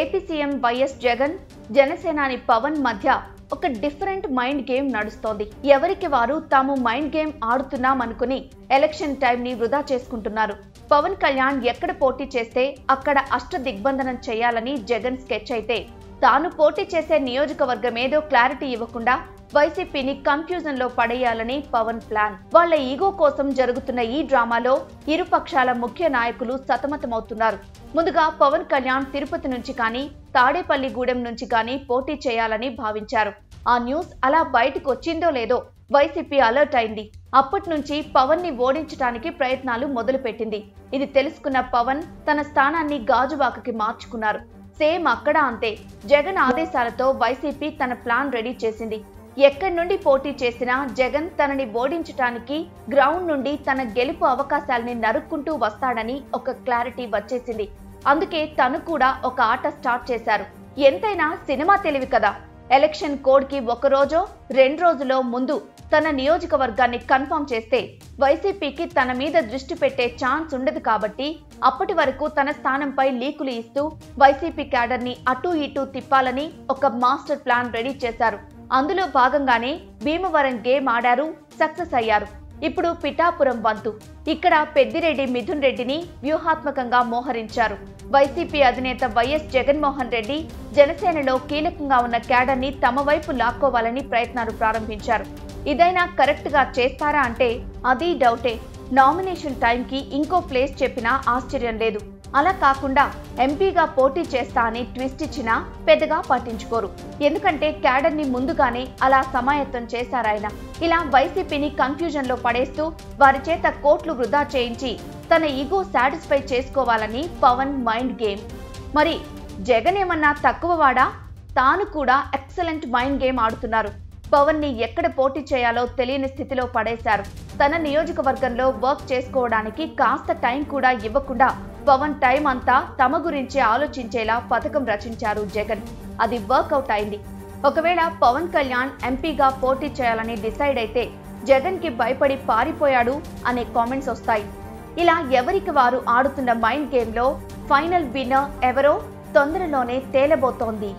AP CM YS Jagan జనసేనాని పవన్ మధ్య ఒక డిఫరెంట్ మైండ్ గేమ్ నడుస్తోంది. ఎవరికి వారు తాము మైండ్ గేమ్ ఆడుతున్నామనుకుని ఎలక్షన్ టైం ని వృధా చేసుకుంటున్నారు. పవన్ కళ్యాణ్ ఎక్కడ పోటీ చేస్తే అక్కడ అష్ట దిగ్బంధనం చేయాలని జగన్ స్కెచ్ అయితే, తాను పోటీ చేసే నియోజకవర్గం ఏదో క్లారిటీ ఇవ్వకుండా వైసీపీని కన్ఫ్యూజన్ లో పడేయాలని పవన్ ప్లాన్. వాళ్ల ఈగో కోసం జరుగుతున్న ఈ డ్రామాలో ఇరు పక్షాల ముఖ్య నాయకులు సతమతమవుతున్నారు. ముందుగా పవన్ కళ్యాణ్ తిరుపతి నుంచి కానీ తాడేపల్లిగూడెం నుంచి కానీ పోటీ చేయాలని భావించారు. ఆ న్యూస్ అలా బయటకు వచ్చిందో లేదో వైసీపీ అలర్ట్ అయింది. అప్పటి నుంచి పవన్ ని ఓడించడానికి ప్రయత్నాలు మొదలుపెట్టింది. ఇది తెలుసుకున్న పవన్ తన స్థానాన్ని గాజువాకకి మార్చుకున్నారు. సేమ్ అక్కడ అంతే. జగన్ ఆదేశాలతో వైసీపీ తన ప్లాన్ రెడీ చేసింది. ఎక్కడి నుండి పోటీ చేసినా జగన్ తనని ఓడించడానికి గ్రౌండ్ నుండి తన గెలుపు అవకాశాలని నరుక్కుంటూ వస్తాడని ఒక క్లారిటీ వచ్చేసింది. అందుకే తను కూడా ఒక ఆట స్టార్ట్ చేశారు. ఎంతైనా సినిమా తెలివి కదా. ఎలక్షన్ కోడ్ కి ఒక రోజో 2 రోజులో ముందు తన నియోజకవర్గాన్ని కన్ఫర్మ్ చేస్తే వైసీపీకి తన మీద దృష్టి పెట్టే ఛాన్స్ ఉండదు. కాబట్టి అప్పటి వరకు తన స్థానంపై లీకులు ఇస్తూ వైసీపీ క్యాడర్ ని అటూ ఇటూ తిప్పాలని ఒక మాస్టర్ ప్లాన్ రెడీ చేశారు. అందులో భాగంగానే భీమవరం గేమ్ ఆడారు, సక్సెస్ అయ్యారు. ఇప్పుడు పిఠాపురం వంతు. ఇక్కడ పెద్దిరెడ్డి మిథున్ రెడ్డిని వ్యూహాత్మకంగా మోహరించారు. వైసీపీ అధినేత వైఎస్ జగన్మోహన్ రెడ్డి జనసేనలో కీలకంగా ఉన్న క్యాడర్ ని తమ వైపు లాక్కోవాలని ప్రయత్నాలు ప్రారంభించారు. ఇదైనా కరెక్ట్ గా చేస్తారా అంటే అది డౌటే. నామినేషన్ టైంకి ఇంకో ప్లేస్ చెప్పినా ఆశ్చర్యం లేదు. అలా కాకుండా ఎంపీగా పోటీ చేస్తా అని ట్విస్ట్ ఇచ్చినా పెద్దగా పట్టించుకోరు. ఎందుకంటే క్యాడర్ ని ముందుగానే అలా సమాయత్తం చేశారాయన. ఇలా వైసీపీని కన్ఫ్యూజన్ లో పడేస్తూ వారి చేత కోట్లు వృధా చేయించి తన ఈగో సాటిస్ఫై చేసుకోవాలని పవన్ మైండ్ గేమ్. మరి జగన్ ఏమన్నా తక్కువవాడా? తాను కూడా ఎక్సలెంట్ మైండ్ గేమ్ ఆడుతున్నారు. పవన్ ని ఎక్కడ పోటీ చేయాలో తెలియని స్థితిలో పడేశారు. తన నియోజకవర్గంలో వర్క్ చేసుకోవడానికి కాస్త టైం కూడా ఇవ్వకుండా పవన్ టైం అంతా తమ గురించి ఆలోచించేలా పథకం రచించారు జగన్. అది వర్కౌట్ అయింది. ఒకవేళ పవన్ కళ్యాణ్ ఎంపీగా పోటీ చేయాలని డిసైడ్ అయితే జగన్ కి భయపడి పారిపోయాడు అనే కామెంట్స్ వస్తాయి. ఇలా ఎవరికి వారు ఆడుతున్న మైండ్ గేమ్ లో ఫైనల్ విన్నర్ ఎవరో తొందరలోనే తేలబోతోంది.